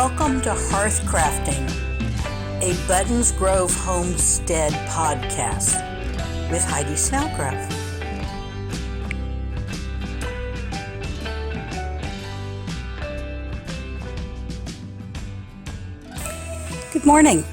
Welcome to Hearthcrafting, a Buttons Grove Homestead podcast with Heidi Snellgrove. Good morning.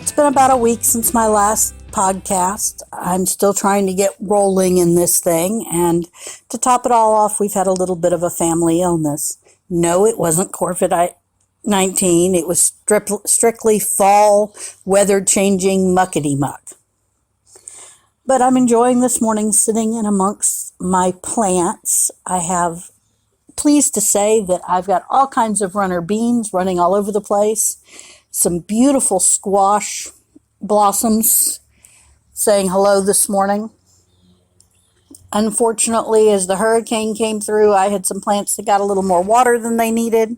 It's been about a week since my last podcast. I'm still trying to get rolling in this thing, and to top it all off, we've had a little bit of a family illness. No, it wasn't COVID-19. It was strictly fall weather changing muckety muck. But I'm enjoying this morning sitting in amongst my plants. I have pleased to say that I've got all kinds of runner beans running all over the place. Some beautiful squash blossoms saying hello this morning. Unfortunately, as the hurricane came through, I had some plants that got a little more water than they needed,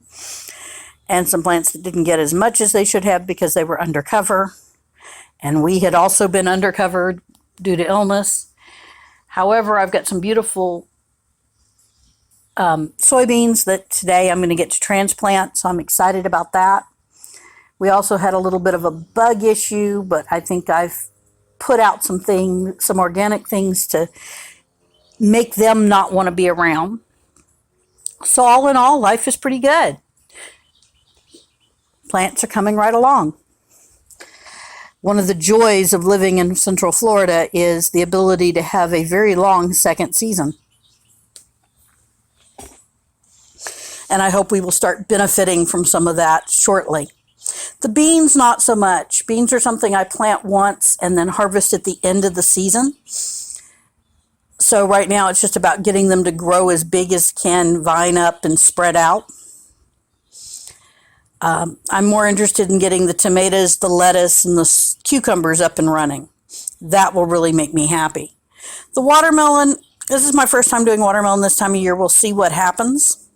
and some plants that didn't get as much as they should have because they were undercover. And we had also been undercover due to illness. However, I've got some beautiful soybeans that today I'm going to get to transplant, so I'm excited about that. We also had a little bit of a bug issue, but I think I've put out some organic things to make them not want to be around. So all in all, life is pretty good. Plants are coming right along. One of the joys of living in Central Florida is the ability to have a very long second season. And I hope we will start benefiting from some of that shortly. The beans, not so much. Beans are something I plant once and then harvest at the end of the season. So right now it's just about getting them to grow as big as can, vine up and spread out. I'm more interested in getting the tomatoes, the lettuce, and the cucumbers up and running. That will really make me happy. The watermelon, this is my first time doing watermelon this time of year. We'll see what happens.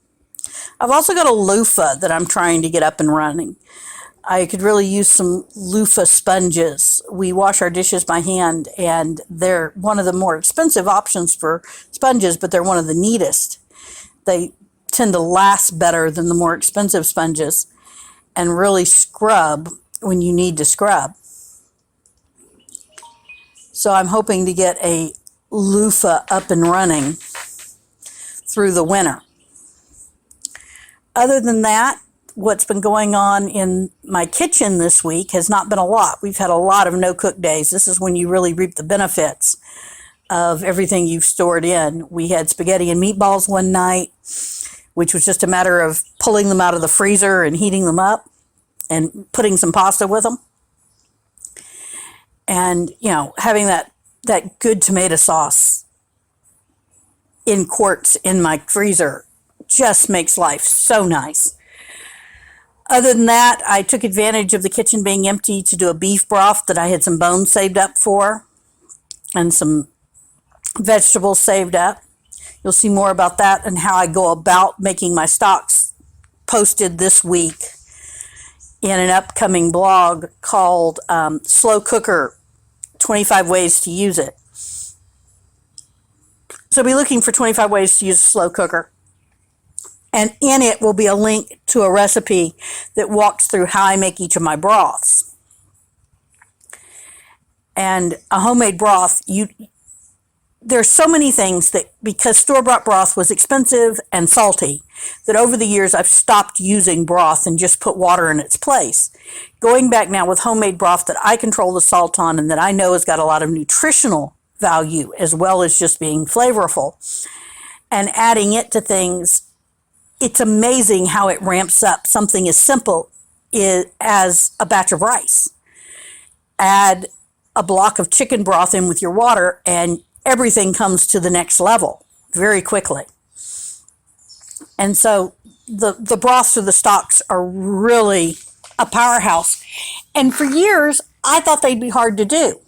I've also got a loofah that I'm trying to get up and running. I could really use some loofah sponges. We wash our dishes by hand, and they're one of the more expensive options for sponges, but they're one of the neatest. They tend to last better than the more expensive sponges and really scrub when you need to scrub. So I'm hoping to get a loofah up and running through the winter. Other than that, what's been going on in my kitchen this week has not been a lot. We've had a lot of no-cook days. This is when you really reap the benefits of everything you've stored in. We had spaghetti and meatballs one night, which was just a matter of pulling them out of the freezer and heating them up and putting some pasta with them. And, having that good tomato sauce in quarts in my freezer just makes life so nice. Other than that, I took advantage of the kitchen being empty to do a beef broth that I had some bones saved up for and some vegetables saved up. You'll see more about that and how I go about making my stocks posted this week in an upcoming blog called Slow Cooker, 25 Ways to Use It. So be looking for 25 ways to use a slow cooker. And in it will be a link to a recipe that walks through how I make each of my broths. And a homemade broth, there's so many things that, because store-bought broth was expensive and salty, that over the years I've stopped using broth and just put water in its place. Going back now with homemade broth that I control the salt on and that I know has got a lot of nutritional value as well as just being flavorful, and adding it to things, it's amazing how it ramps up something as simple as a batch of rice. Add a block of chicken broth in with your water and everything comes to the next level very quickly. And so the broths or the stocks are really a powerhouse. And for years, I thought they'd be hard to do.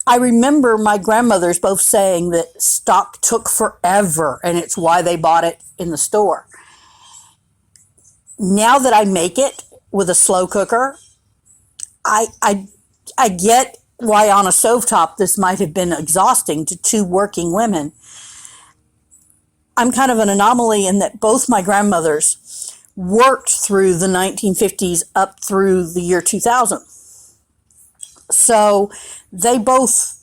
I remember my grandmothers both saying that stock took forever and it's why they bought it in the store. Now that I make it with a slow cooker, I get why on a stovetop this might have been exhausting to two working women. I'm kind of an anomaly in that both my grandmothers worked through the 1950s up through the year 2000. So they both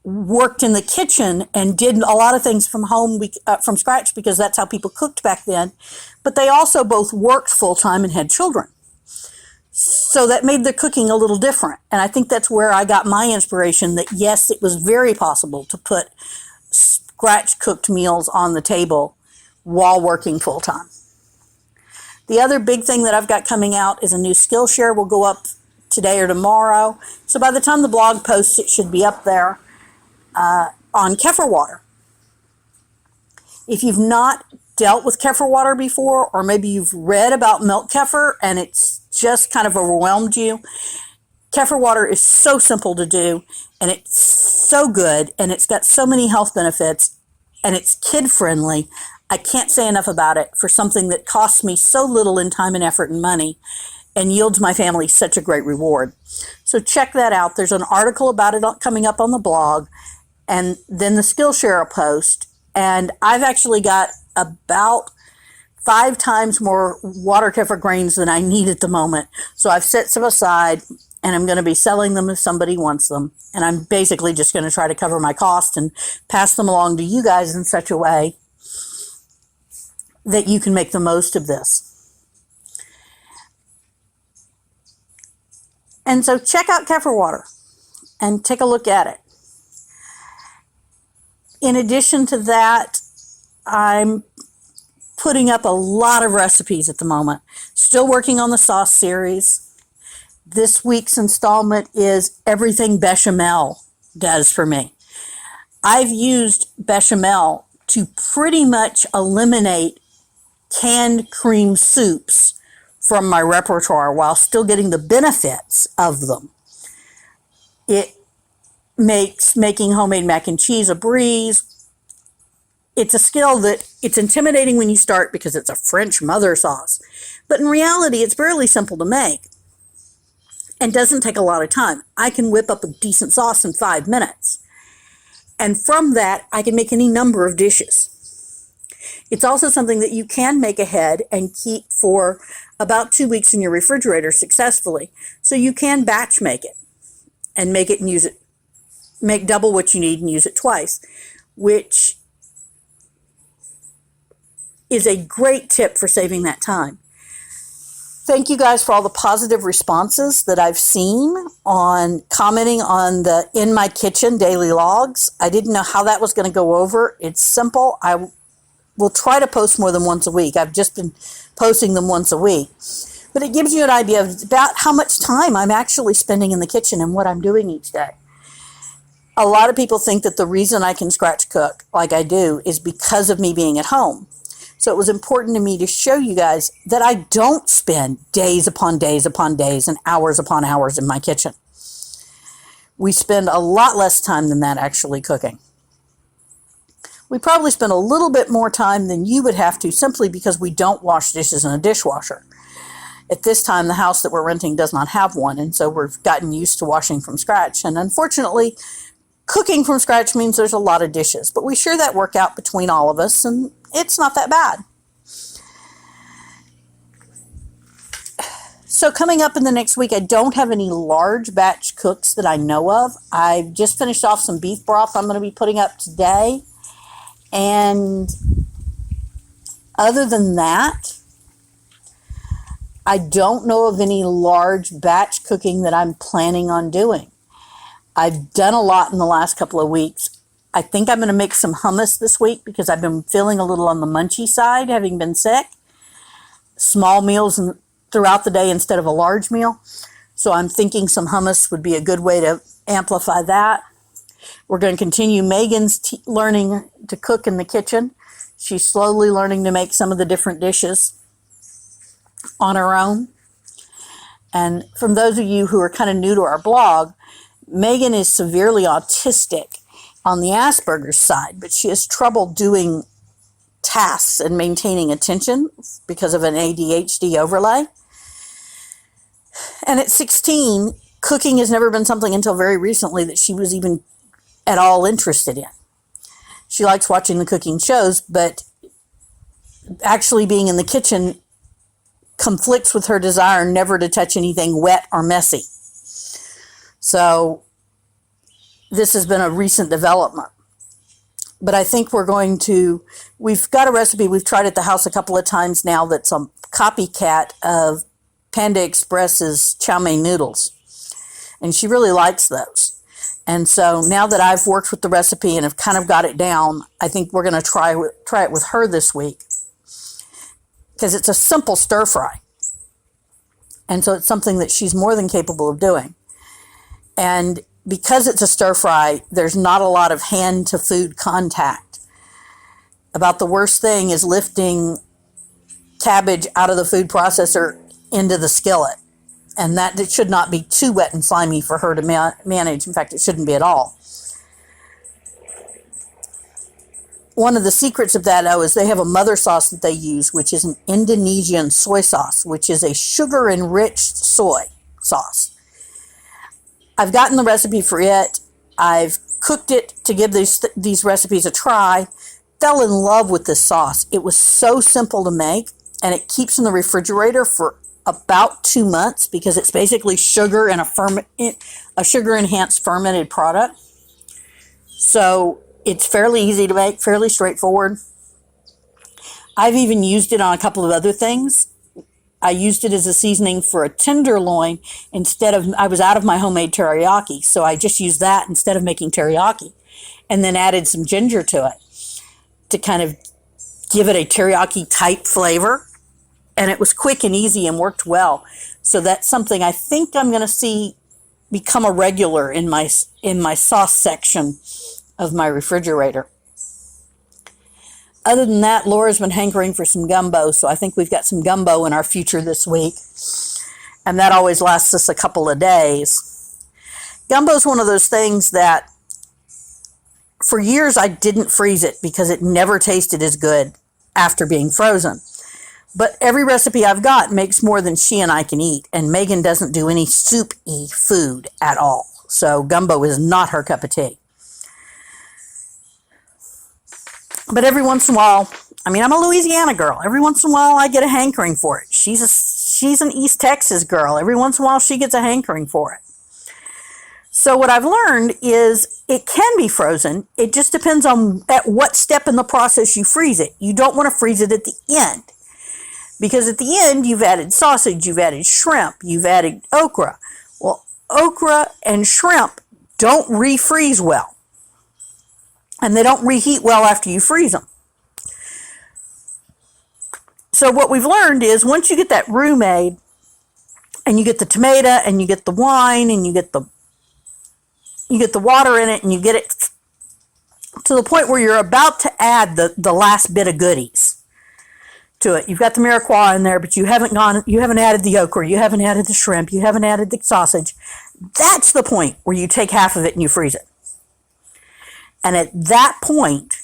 worked in the kitchen and did a lot of things from home, from scratch, because that's how people cooked back then. But they also both worked full time and had children. So that made the cooking a little different. And I think that's where I got my inspiration that, yes, it was very possible to put scratch cooked meals on the table while working full time. The other big thing that I've got coming out is a new Skillshare. Will go up today or tomorrow. So by the time the blog posts, it should be up there, on kefir water. If you've not dealt with kefir water before, or maybe you've read about milk kefir and it's just kind of overwhelmed you, kefir water is so simple to do, and it's so good, and it's got so many health benefits, and it's kid friendly. I can't say enough about it for something that costs me so little in time and effort and money and yields my family such a great reward. So check that out. There's an article about it coming up on the blog, and then the Skillshare post. And I've actually got about 5 times more water kefir grains than I need at the moment. So I've set some aside, and I'm going to be selling them if somebody wants them. And I'm basically just going to try to cover my cost and pass them along to you guys in such a way that you can make the most of this. And so check out kefir water and take a look at it. In addition to that, I'm putting up a lot of recipes at the moment. Still working on the sauce series. This week's installment is everything bechamel does for me. I've used bechamel to pretty much eliminate canned cream soups from my repertoire while still getting the benefits of them. It makes making homemade mac and cheese a breeze. It's a skill that it's intimidating when you start because it's a French mother sauce. But in reality, it's fairly simple to make and doesn't take a lot of time. I can whip up a decent sauce in 5 minutes. And from that, I can make any number of dishes. It's also something that you can make ahead and keep for about 2 weeks in your refrigerator successfully. So you can batch make it and make it and use it. Make double what you need and use it twice, which is a great tip for saving that time. Thank you guys for all the positive responses that I've seen on commenting on the In My Kitchen daily logs. I didn't know how that was going to go over. It's simple. I will try to post more than once a week. I've just been posting them once a week. But it gives you an idea of about how much time I'm actually spending in the kitchen and what I'm doing each day. A lot of people think that the reason I can scratch cook like I do is because of me being at home. So it was important to me to show you guys that I don't spend days upon days upon days and hours upon hours in my kitchen. We spend a lot less time than that actually cooking. We probably spend a little bit more time than you would have to simply because we don't wash dishes in a dishwasher. At this time, the house that we're renting does not have one, and so we've gotten used to washing from scratch. And unfortunately, cooking from scratch means there's a lot of dishes, but we share that work out between all of us, and it's not that bad. So coming up in the next week, I don't have any large batch cooks that I know of. I've just finished off some beef broth I'm going to be putting up today. And other than that, I don't know of any large batch cooking that I'm planning on doing. I've done a lot in the last couple of weeks. I think I'm going to make some hummus this week because I've been feeling a little on the munchy side, having been sick. Small meals throughout the day instead of a large meal. So I'm thinking some hummus would be a good way to amplify that. We're going to continue Megan's learning to cook in the kitchen. She's slowly learning to make some of the different dishes on her own. And from those of you who are kind of new to our blog, Megan is severely autistic on the Asperger's side, but she has trouble doing tasks and maintaining attention because of an ADHD overlay. And at 16, cooking has never been something until very recently that she was even at all interested in. She likes watching the cooking shows, but actually being in the kitchen conflicts with her desire never to touch anything wet or messy. So this has been a recent development. But I think we've got a recipe we've tried at the house a couple of times now that's a copycat of Panda Express's chow mein noodles. And she really likes those. And so now that I've worked with the recipe and have kind of got it down, I think we're going to try it with her this week. Because it's a simple stir fry. And so it's something that she's more than capable of doing. And because it's a stir fry, there's not a lot of hand to food contact. About the worst thing is lifting cabbage out of the food processor into the skillet. And that it should not be too wet and slimy for her to manage. In fact, it shouldn't be at all. One of the secrets of that, though, is they have a mother sauce that they use, which is an Indonesian soy sauce, which is a sugar-enriched soy sauce. I've gotten the recipe for it. I've cooked it to give these recipes a try. Fell in love with this sauce. It was so simple to make, and it keeps in the refrigerator for about 2 months because it's basically sugar and a sugar-enhanced fermented product. So it's fairly easy to make, fairly straightforward. I've even used it on a couple of other things. I used it as a seasoning for a tenderloin I was out of my homemade teriyaki, so I just used that instead of making teriyaki, and then added some ginger to it to kind of give it a teriyaki type flavor. And it was quick and easy and worked well. So that's something I think I'm going to see become a regular in my sauce section of my refrigerator. Other than that, Laura's been hankering for some gumbo, so I think we've got some gumbo in our future this week. And that always lasts us a couple of days. Gumbo is one of those things that for years I didn't freeze it because it never tasted as good after being frozen. But every recipe I've got makes more than she and I can eat. And Megan doesn't do any soup-y food at all. So gumbo is not her cup of tea. But every once in a while, I'm a Louisiana girl. Every once in a while I get a hankering for it. She's an East Texas girl. Every once in a while she gets a hankering for it. So what I've learned is it can be frozen. It just depends on at what step in the process you freeze it. You don't want to freeze it at the end. Because at the end, you've added sausage, you've added shrimp, you've added okra. Well, okra and shrimp don't refreeze well. And they don't reheat well after you freeze them. So what we've learned is once you get that roux made, and you get the tomato, and you get the wine, and you get the water in it, and you get it to the point where you're about to add the last bit of goodies to it. You've got the mirepoix in there, but you haven't added the okra, you haven't added the shrimp, you haven't added the sausage. That's the point where you take half of it and you freeze it. And at that point,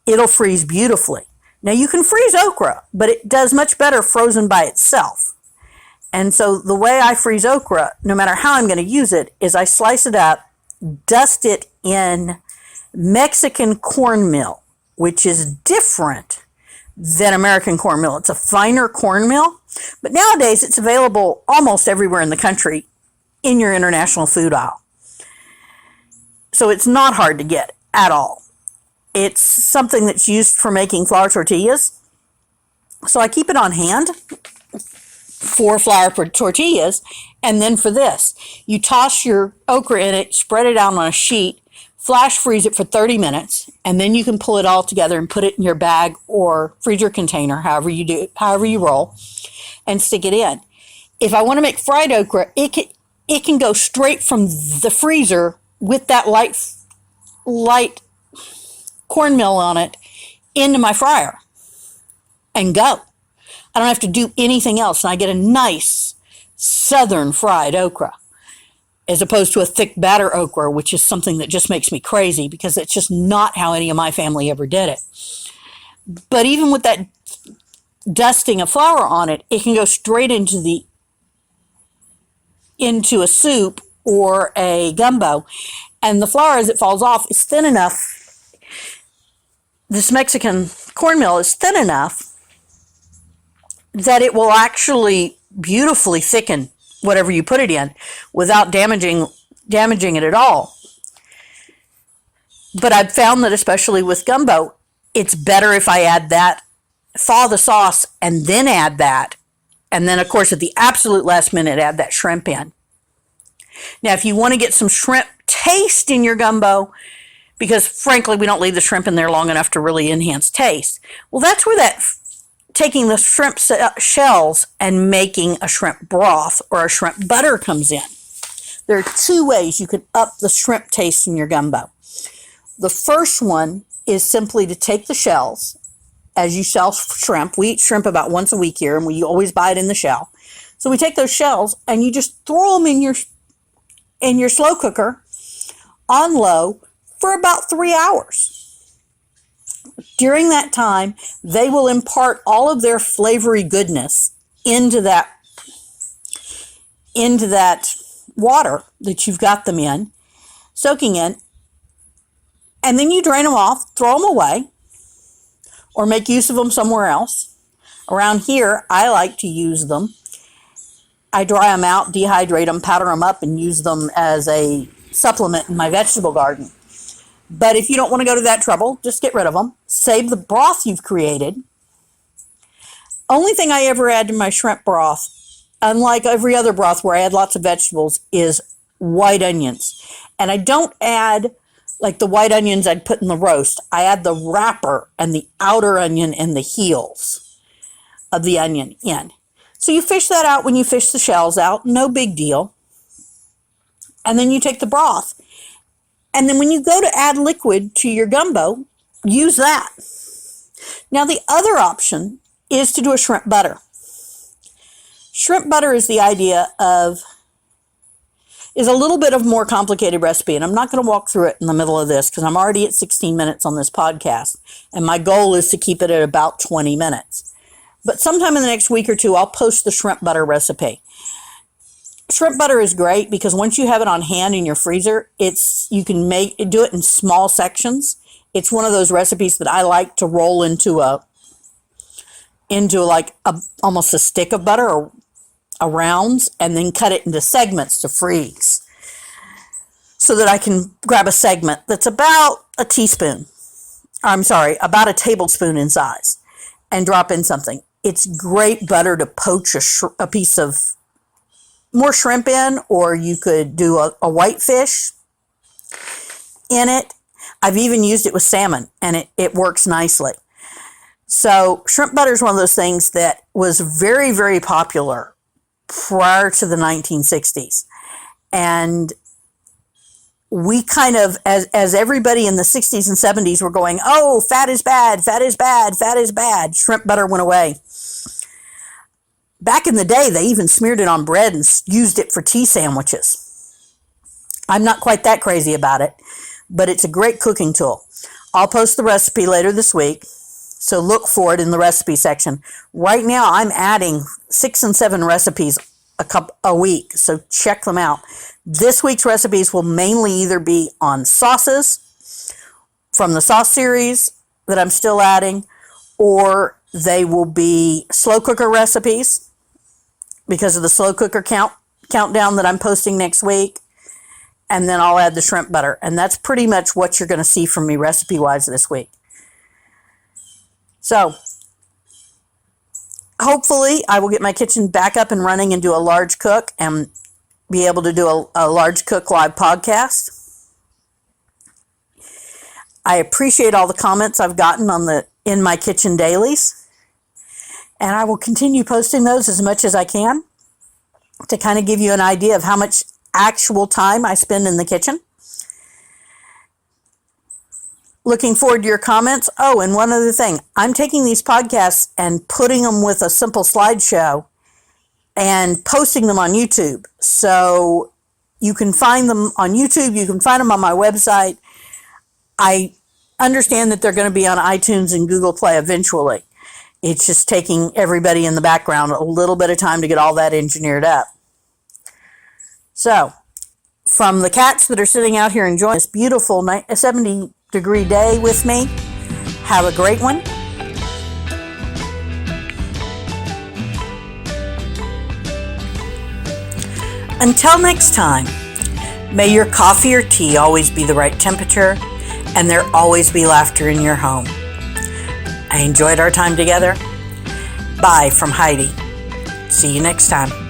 it'll freeze beautifully. Now you can freeze okra, but it does much better frozen by itself. And so the way I freeze okra, no matter how I'm going to use it, is I slice it up, dust it in Mexican cornmeal, which is different than American cornmeal. It's a finer cornmeal, but nowadays it's available almost everywhere in the country in your international food aisle. So it's not hard to get at all. It's something that's used for making flour tortillas. So I keep it on hand for flour for tortillas. And then for this, you toss your okra in it, spread it out on a sheet, flash freeze it for 30 minutes, and then you can pull it all together and put it in your bag or freezer container, however you roll, and stick it in. If I want to make fried okra, it can go straight from the freezer with that light cornmeal on it into my fryer and go. I don't have to do anything else, and I get a nice southern fried okra, as opposed to a thick batter okra, which is something that just makes me crazy because it's just not how any of my family ever did it. But even with that dusting of flour on it, it can go straight into a soup or a gumbo. And the flour, as it falls off, is thin enough. This Mexican cornmeal is thin enough that it will actually beautifully thicken whatever you put it in without damaging it at all. But I've found that especially with gumbo, it's better if I add that, thaw the sauce, and then add that. And then, of course, at the absolute last minute, add that shrimp in. Now, if you want to get some shrimp taste in your gumbo, because frankly, we don't leave the shrimp in there long enough to really enhance taste. Well, that's where that taking the shrimp shells and making a shrimp broth or a shrimp butter comes in. There are two ways you can up the shrimp taste in your gumbo. The first one is simply to take the shells. As you sell shrimp, we eat shrimp about once a week here, and we always buy it in the shell. So we take those shells and you just throw them in your slow cooker on low for about 3 hours. During that time, they will impart all of their flavory goodness into that water that you've got them in, soaking in, and then you drain them off, throw them away, or make use of them somewhere else. Around here, I like to use them. I dry them out, dehydrate them, powder them up, and use them as a supplement in my vegetable garden. But if you don't want to go to that trouble, just get rid of them. Save the broth you've created. Only thing I ever add to my shrimp broth, unlike every other broth where I add lots of vegetables, is white onions. And I don't add like the white onions I'd put in the roast. I add the wrapper and the outer onion and the heels of the onion in. So you fish that out when you fish the shells out, no big deal. And then you take the broth. And then when you go to add liquid to your gumbo, use that. Now the other option is to do a shrimp butter. Shrimp butter is the idea of, is a little bit of more complicated recipe, and I'm not going to walk through it in the middle of this because I'm already at 16 minutes on this podcast, and my goal is to keep it at about 20 minutes. But sometime in the next week or two, I'll post the shrimp butter recipe. Shrimp butter is great because once you have it on hand in your freezer, you can do it in small sections. It's one of those recipes that I like to roll into almost a stick of butter or a rounds, and then cut it into segments to freeze, so that I can grab a segment that's about a tablespoon in size, and drop in something. It's great butter to poach a piece of more shrimp in, or you could do a whitefish in it. I've even used it with salmon, and it works nicely. So shrimp butter is one of those things that was very, very popular prior to the 1960s. And we kind of, as everybody in the 60s and 70s were going, oh, fat is bad, fat is bad, fat is bad, shrimp butter went away. Back in the day, they even smeared it on bread and used it for tea sandwiches. I'm not quite that crazy about it, but it's a great cooking tool. I'll post the recipe later this week, so look for it in the recipe section. Right now, I'm adding 6 and 7 recipes a week, so check them out. This week's recipes will mainly either be on sauces from the sauce series that I'm still adding, or they will be slow cooker recipes because of the slow cooker countdown that I'm posting next week. And then I'll add the shrimp butter. And that's pretty much what you're going to see from me recipe-wise this week. So, hopefully I will get my kitchen back up and running and do a large cook and be able to do a large cook live podcast. I appreciate all the comments I've gotten in my kitchen dailies. And I will continue posting those as much as I can to kind of give you an idea of how much actual time I spend in the kitchen. Looking forward to your comments. Oh, and one other thing. I'm taking these podcasts and putting them with a simple slideshow and posting them on YouTube. So you can find them on YouTube. You can find them on my website. I understand that they're going to be on iTunes and Google Play eventually. It's just taking everybody in the background a little bit of time to get all that engineered up. So, from the cats that are sitting out here enjoying this beautiful 70-degree day with me, have a great one. Until next time, may your coffee or tea always be the right temperature, and there always be laughter in your home. I enjoyed our time together. Bye from Heidi. See you next time.